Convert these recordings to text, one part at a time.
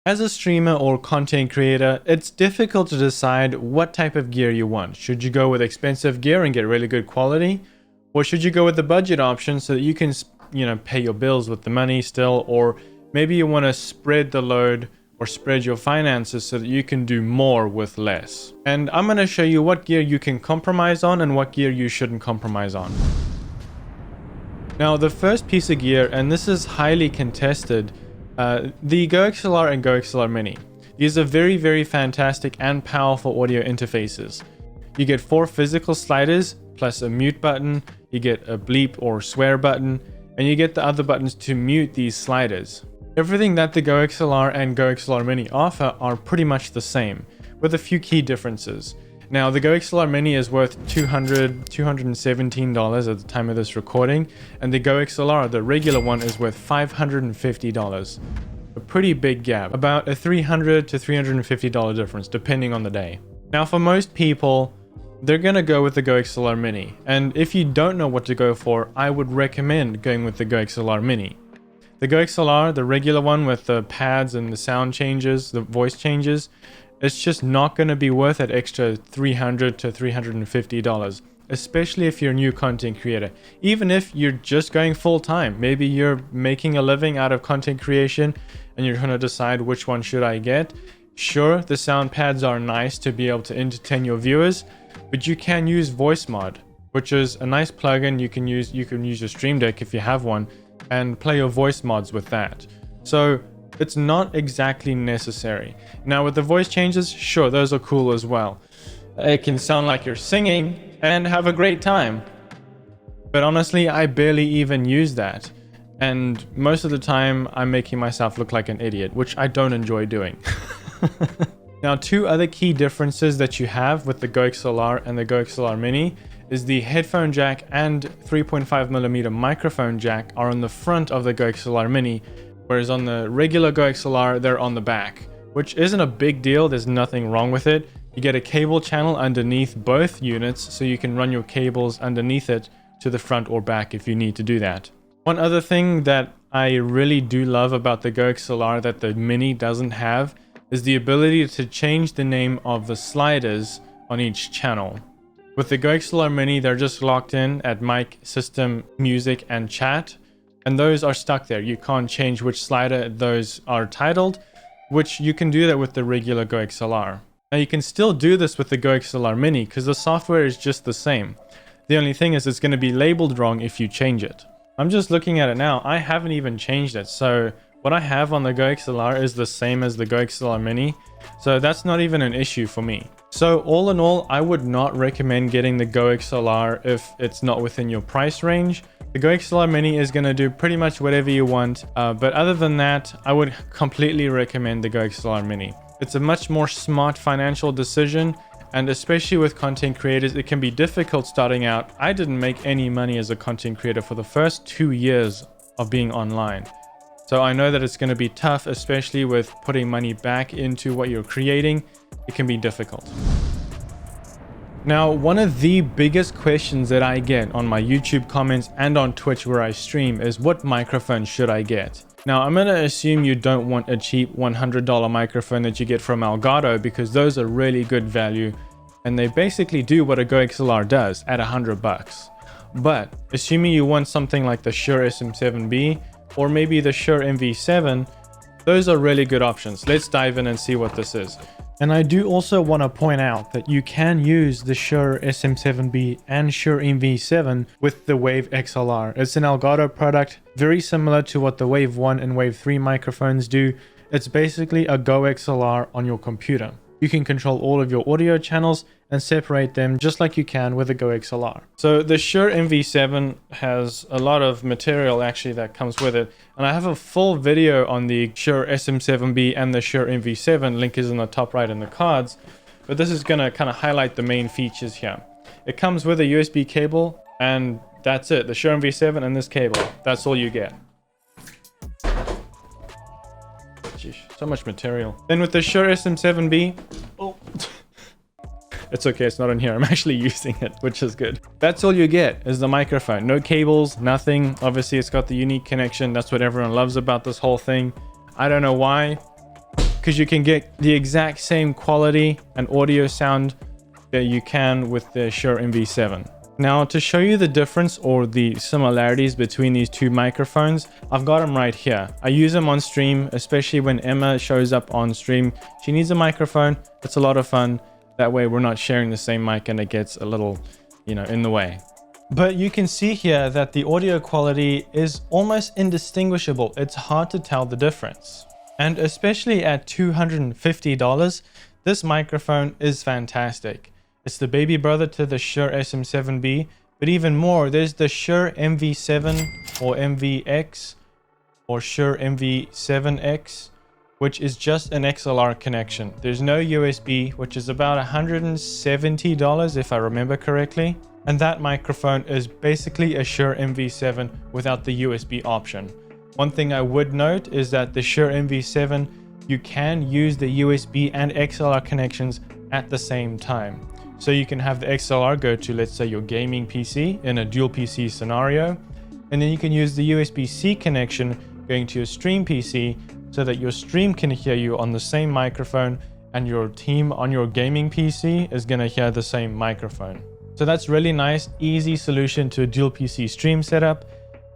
As a streamer or content creator, it's difficult to decide what type of gear you want. Should you go with expensive gear and get really good quality? Or should you go with the budget option so that you can, pay your bills with the money still? Or maybe you want to spread the load or spread your finances so that you can do more with less. And I'm going to show you what gear you can compromise on and what gear you shouldn't compromise on. Now, the first piece of gear, and this is highly contested, the GoXLR and GoXLR Mini. These are very, very fantastic and powerful audio interfaces. You get 4 physical sliders plus a mute button, you get a bleep or swear button, and you get the other buttons to mute these sliders. Everything that the GoXLR and GoXLR Mini offer are pretty much the same, with a few key differences. Now, the GoXLR Mini is worth $217 at the time of this recording, and the GoXLR, the regular one, is worth $550. A pretty big gap, about a $300 to $350 difference, depending on the day. Now, for most people, they're gonna go with the GoXLR Mini, and if you don't know what to go for, I would recommend going with the GoXLR Mini. The GoXLR, the regular one with the pads and the sound changes, the voice changes, it's just not going to be worth that extra $300 to $350, especially if you're a new content creator. Even if you're just going full time, maybe you're making a living out of content creation and you're going to decide which one should I get. Sure, the sound pads are nice to be able to entertain your viewers, but you can use Voice Mod, which is a nice plugin you can use your Stream Deck if you have one and play your voice mods with that. So it's not exactly necessary. Now with the voice changes, sure, those are cool as well. It can sound like you're singing and have a great time. But honestly, I barely even use that. And most of the time, I'm making myself look like an idiot, which I don't enjoy doing. Now, 2 other key differences that you have with the GoXLR and the GoXLR Mini is the headphone jack and 3.5mm microphone jack are on the front of the GoXLR Mini, whereas on the regular GoXLR, they're on the back, which isn't a big deal. There's nothing wrong with it. You get a cable channel underneath both units, so you can run your cables underneath it to the front or back if you need to do that. One other thing that I really do love about the GoXLR that the Mini doesn't have is the ability to change the name of the sliders on each channel. With the GoXLR Mini, they're just locked in at mic, system, music, and chat. And those are stuck there. You can't change which slider those are titled, which you can do that with the regular GoXLR. Now you can still do this with the GoXLR Mini because the software is just the same. The only thing is it's going to be labeled wrong if you change it. I'm just looking at it now. I haven't even changed it. So what I have on the GoXLR is the same as the GoXLR Mini. So that's not even an issue for me. So all in all, I would not recommend getting the GoXLR if it's not within your price range. The GoXLR Mini is going to do pretty much whatever you want, but other than that, I would completely recommend the GoXLR Mini. It's a much more smart financial decision, and especially with content creators, it can be difficult starting out. I didn't make any money as a content creator for the first 2 years of being online. So I know that it's going to be tough, especially with putting money back into what you're creating. It can be difficult. Now, one of the biggest questions that I get on my YouTube comments and on Twitch where I stream is what microphone should I get? Now, I'm going to assume you don't want a cheap $100 microphone that you get from Elgato because those are really good value and they basically do what a GoXLR does at $100. But assuming you want something like the Shure SM7B or maybe the Shure MV7, those are really good options. Let's dive in and see what this is. And I do also want to point out that you can use the Shure SM7B and Shure MV7 with the Wave XLR. It's an Elgato product, very similar to what the Wave 1 and Wave 3 microphones do. It's basically a GoXLR on your computer. You can control all of your audio channels and separate them just like you can with a GoXLR. So the Shure MV7 has a lot of material actually that comes with it. And I have a full video on the Shure SM7B and the Shure MV7. Link is in the top right in the cards. But this is gonna kind of highlight the main features here. It comes with a USB cable and that's it. The Shure MV7 and this cable. That's all you get. Jeez, so much material. Then with the Shure SM7B, oh, it's okay, it's not in here. I'm actually using it, which is good. That's all you get is the microphone. No cables, nothing. Obviously, it's got the unique connection. That's what everyone loves about this whole thing. I don't know why. because you can get the exact same quality and audio sound that you can with the Shure MV7. Now, to show you the difference or the similarities between these two microphones, I've got them right here. I use them on stream, especially when Emma shows up on stream. She needs a microphone. It's a lot of fun. That way we're not sharing the same mic and it gets a little, in the way. But you can see here that the audio quality is almost indistinguishable. It's hard to tell the difference. And especially at $250, this microphone is fantastic. It's the baby brother to the Shure SM7B, but even more, there's the Shure MV7 or MVX or Shure MV7X, which is just an XLR connection. There's no USB, which is about $170 if I remember correctly. And that microphone is basically a Shure MV7 without the USB option. One thing I would note is that the Shure MV7, you can use the USB and XLR connections at the same time. So you can have the XLR go to, let's say, your gaming PC in a dual PC scenario. And then you can use the USB-C connection going to your stream PC so that your stream can hear you on the same microphone and your team on your gaming PC is going to hear the same microphone. So that's really nice, easy solution to a dual PC stream setup,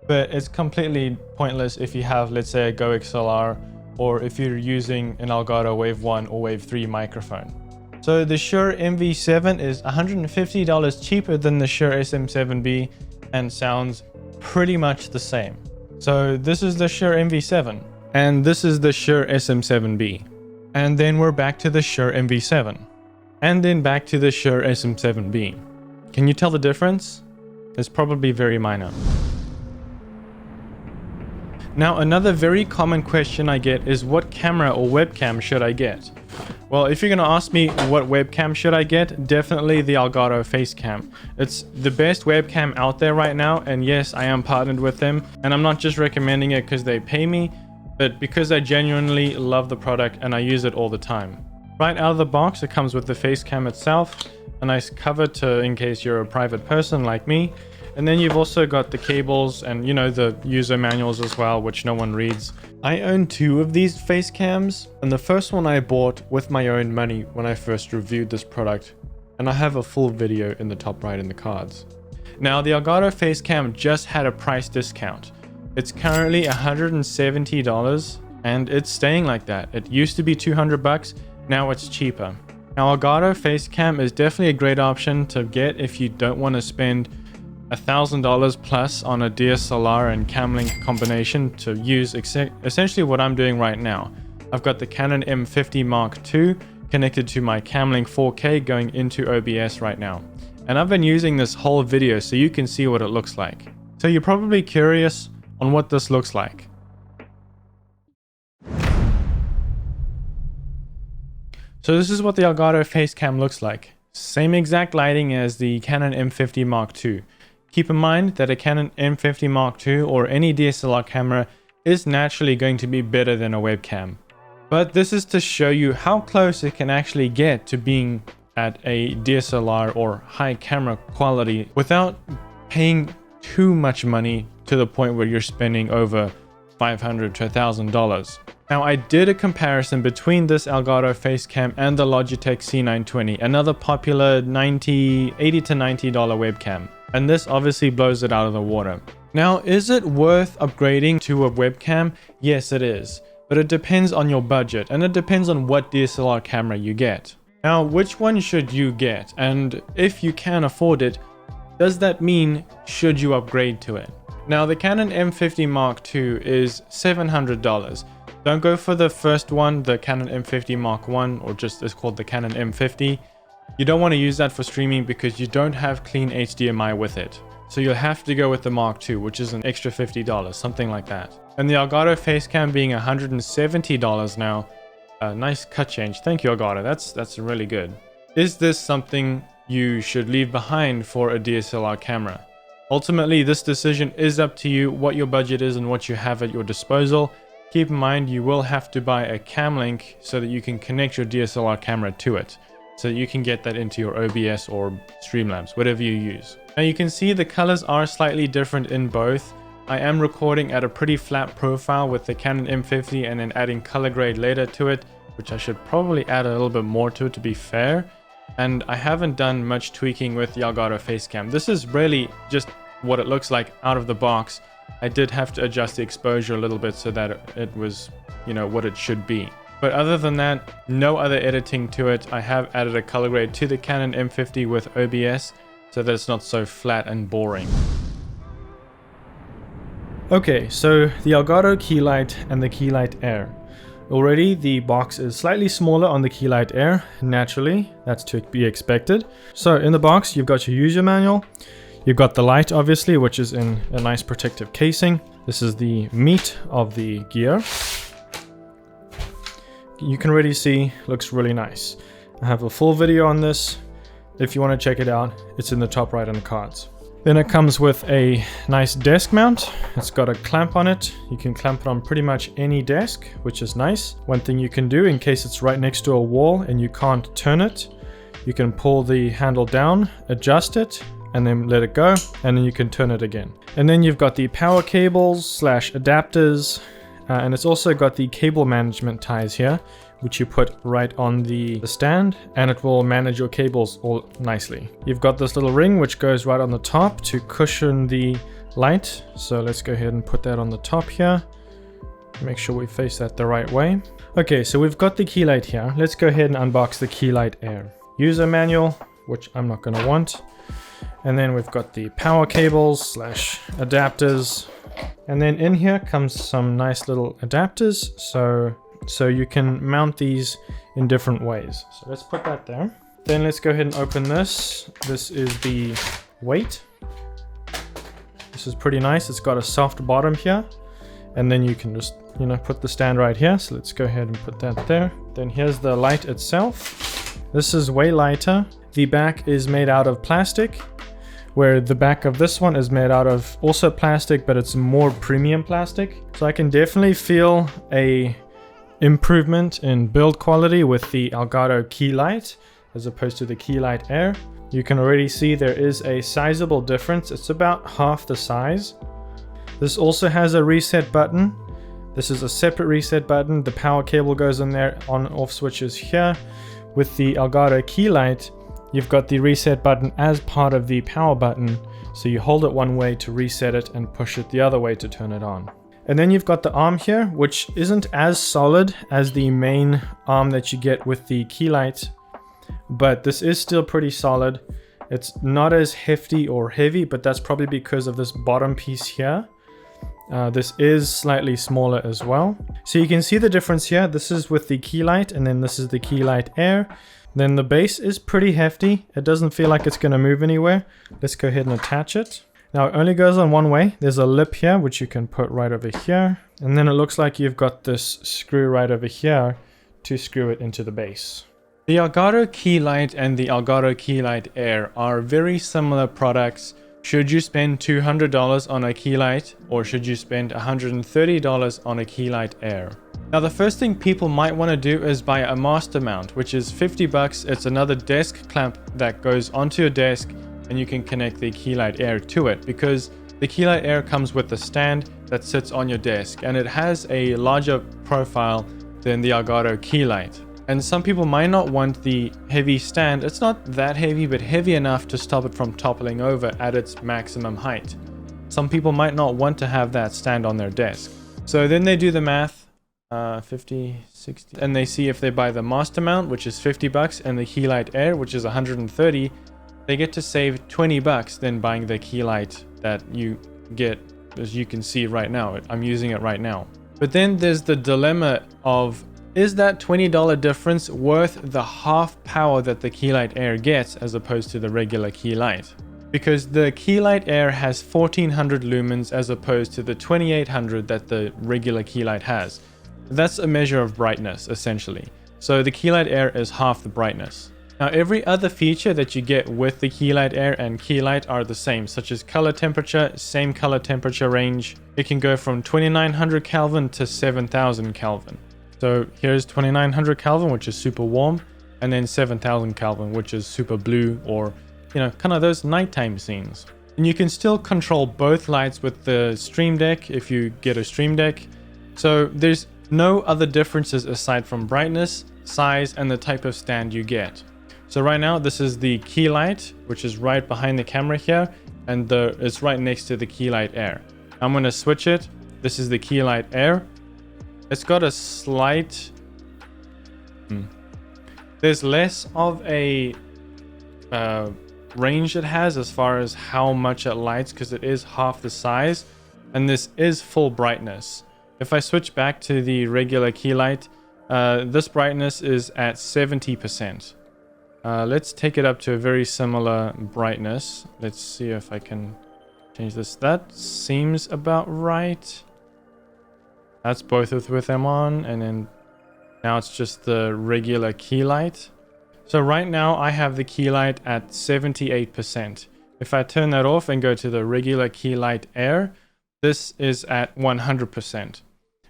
but it's completely pointless if you have, let's say, a GoXLR or if you're using an Elgato Wave 1 or Wave 3 microphone. So the Shure MV7 is $150 cheaper than the Shure SM7B and sounds pretty much the same. So this is the Shure MV7 and this is the Shure SM7B. And then we're back to the Shure MV7 and then back to the Shure SM7B. Can you tell the difference? It's probably very minor. Now, another very common question I get is what camera or webcam should I get? Well, if you're going to ask me what webcam should I get, definitely the Elgato Facecam. It's the best webcam out there right now, and yes, I am partnered with them, and I'm not just recommending it because they pay me, but because I genuinely love the product and I use it all the time. Right out of the box, it comes with the Facecam itself, a nice cover in case you're a private person like me. And then you've also got the cables and, the user manuals as well, which no one reads. I own two of these face cams, and the first one I bought with my own money when I first reviewed this product. And I have a full video in the top right in the cards. Now, the Elgato Facecam just had a price discount. It's currently $170, and it's staying like that. It used to be $200, now it's cheaper. Now, Elgato Facecam is definitely a great option to get if you don't want to spend $1,000 plus on a DSLR and cam link combination to use essentially what I'm doing right now. I've got the Canon M50 Mark II connected to my cam link 4K going into OBS right now. And I've been using this whole video so you can see what it looks like. So you're probably curious on what this looks like. So this is what the Elgato Facecam looks like. Same exact lighting as the Canon M50 Mark II. Keep in mind that a Canon M50 Mark II or any DSLR camera is naturally going to be better than a webcam. But this is to show you how close it can actually get to being at a DSLR or high camera quality without paying too much money to the point where you're spending over $500 to $1,000. Now, I did a comparison between this Elgato Facecam and the Logitech C920, another popular $80 to $90 webcam. And this obviously blows it out of the water. Now, is it worth upgrading to a webcam? Yes, it is. But it depends on your budget, and it depends on what DSLR camera you get. Now, which one should you get? And if you can afford it, does that mean should you upgrade to it? Now, the Canon M50 Mark II is $700. Don't go for the first one, the Canon M50 Mark I, or just it's called the Canon M50. You don't want to use that for streaming because you don't have clean HDMI with it. So you'll have to go with the Mark II, which is an extra $50, something like that. And the Elgato Facecam being $170 now, nice cut change. Thank you, Elgato. That's really good. Is this something you should leave behind for a DSLR camera? Ultimately, this decision is up to you, what your budget is and what you have at your disposal. Keep in mind, you will have to buy a cam link so that you can connect your DSLR camera to it, so that you can get that into your OBS or Streamlabs, whatever you use. Now you can see the colors are slightly different in both. I am recording at a pretty flat profile with the Canon M50 and then adding color grade later to it. which I should probably add a little bit more to be fair. And I haven't done much tweaking with the Elgato Facecam. This is really just what it looks like out of the box. I did have to adjust the exposure a little bit so that it was, you know, what it should be. But other than that, no other editing to it. I have added a color grade to the Canon M50 with OBS so that it's not so flat and boring. Okay, so the Elgato Keylight and the Keylight Air. Already the box is slightly smaller on the Keylight Air, naturally, that's to be expected. So in the box you've got your user manual, you've got the light obviously, which is in a nice protective casing. This is the meat of the gear. You can already see, looks really nice. I have a full video on this. If you want to check it out, it's in the top right on the cards. Then it comes with a nice desk mount. It's got a clamp on it. You can clamp it on pretty much any desk, which is nice. One thing you can do in case it's right next to a wall and you can't turn it, you can pull the handle down, adjust it, and then let it go, and then you can turn it again. And then you've got the power cables / adapters, and it's also got the cable management ties here, which you put right on the stand, and it will manage your cables all nicely. You've got this little ring which goes right on the top to cushion the light. So let's go ahead and put that on the top here. Make sure we face that the right way. Okay, so we've got the Keylight here. Let's go ahead and unbox the Keylight Air. User manual, which I'm not gonna want. And then we've got the power cables / adapters. And then in here comes some nice little adapters. So you can mount these in different ways. So let's put that there. Then let's go ahead and open this. This is the weight. This is pretty nice. It's got a soft bottom here. And then you can just, you know, put the stand right here. So let's go ahead and put that there. Then here's the light itself. This is way lighter. The back is made out of plastic, where the back of this one is made out of also plastic, but it's more premium plastic. So I can definitely feel a improvement in build quality with the Elgato Keylight as opposed to the Keylight Air. You can already see there is a sizable difference. It's about half the size. This also has a reset button. This is a separate reset button. The power cable goes in there, on and off switches here. With the Elgato Keylight, you've got the reset button as part of the power button. So you hold it one way to reset it and push it the other way to turn it on. And then you've got the arm here, which isn't as solid as the main arm that you get with the Keylight, but this is still pretty solid. It's not as hefty or heavy, but that's probably because of this bottom piece here. This is slightly smaller as well. So you can see the difference here. This is with the Keylight, and then this is the Keylight Air. Then the base is pretty hefty. It doesn't feel like it's going to move anywhere. Let's go ahead and attach it. Now it only goes on one way. There's a lip here, which you can put right over here. And then it looks like you've got this screw right over here to screw it into the base. The Elgato Keylight and the Elgato Keylight Air are very similar products. Should you spend $200 on a Keylight, or should you spend $130 on a Keylight Air? Now the first thing people might want to do is buy a master mount, which is 50 bucks. It's another desk clamp that goes onto your desk, and you can connect the Keylight Air to it, because the Keylight Air comes with a stand that sits on your desk, and it has a larger profile than the Elgato Keylight. And some people might not want the heavy stand. It's not that heavy, but heavy enough to stop it from toppling over at its maximum height. Some people might not want to have that stand on their desk. So then they do the math, 50, 60, and they see if they buy the master mount, which is 50 bucks, and the Keylight Air, which is 130, they get to save 20 bucks than buying the Keylight that you get, as you can see right now. I'm using it right now. But then there's the dilemma of, is that $20 difference worth the half power that the Keylight Air gets as opposed to the regular Keylight? Because the Keylight Air has 1400 lumens as opposed to the 2800 that the regular Keylight has. That's a measure of brightness, essentially. So the Keylight Air is half the brightness. Now every other feature that you get with the Keylight Air and Keylight are the same, such as color temperature, same color temperature range. It can go from 2900 Kelvin to 7000 Kelvin. So here's 2900 Kelvin, which is super warm, and then 7000 Kelvin, which is super blue, or, you know, kind of those nighttime scenes. And you can still control both lights with the Stream Deck if you get a Stream Deck. So there's No other differences aside from brightness, size, and the type of stand you get. So right now, this is the key light, which is right behind the camera here, and it's right next to the key light Air. I'm going to switch it. This is the key light Air. It's got a slight... There's less of a range it has as far as how much it lights, because it is half the size, and this is full brightness. If I switch back to the regular key light, this brightness is at 70%. Let's take it up to a very similar brightness. Let's see if I can change this. That seems about right. That's both with them on, and then now it's just the regular key light. So right now I have the key light at 78%. If I turn that off and go to the regular key light Air, this is at 100%.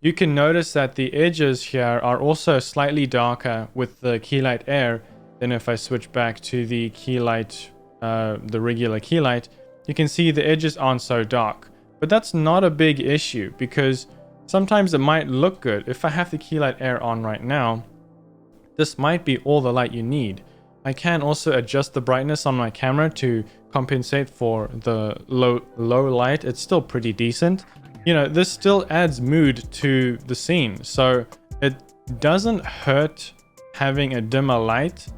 You can notice that the edges here are also slightly darker with the key light Air than if I switch back to the key light, the regular key light. You can see the edges aren't so dark, but that's not a big issue because sometimes it might look good. If I have the key light Air on right now, this might be all the light you need. I can also adjust the brightness on my camera to compensate for the low light. It's still pretty decent. You know, this still adds mood to the scene, so it doesn't hurt having a dimmer light.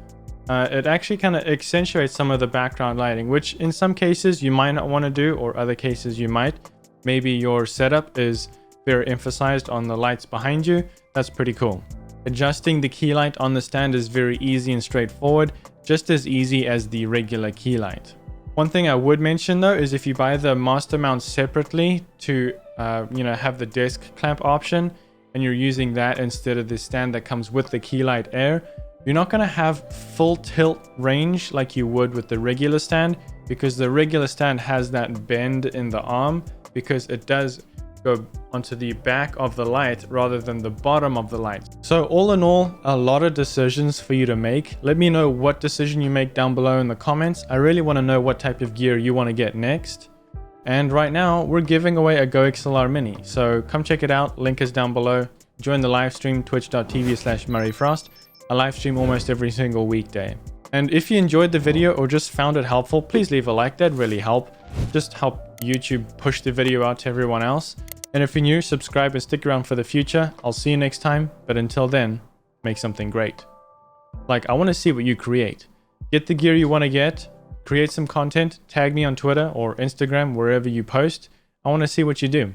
It actually kind of accentuates some of the background lighting, which in some cases you might not want to do, or other cases you might. Maybe your setup is very emphasized on the lights behind you. That's pretty cool. Adjusting the key light on the stand is very easy and straightforward, just as easy as the regular key light. One thing I would mention though is if you buy the master mount separately to have the desk clamp option, and you're using that instead of the stand that comes with the key light Air, you're not going to have full tilt range like you would with the regular stand, because the regular stand has that bend in the arm because it does go onto the back of the light rather than the bottom of the light. So all in all, a lot of decisions for you to make. Let me know what decision you make down below in the comments. I really want to know what type of gear you want to get next. And right now we're giving away a GoXLR Mini, so come check it out. Link is down below. Join the live stream, twitch.tv/murrayfrost. I live stream almost every single weekday. And if you enjoyed the video or just found it helpful, please leave a like. That'd really help. Just help YouTube push the video out to everyone else. And if you're new, subscribe and stick around for the future. I'll see you next time, but until then, make something great. Like, I want to see what you create. Get the gear you want to get, create some content, tag me on Twitter or Instagram, wherever you post. I want to see what you do.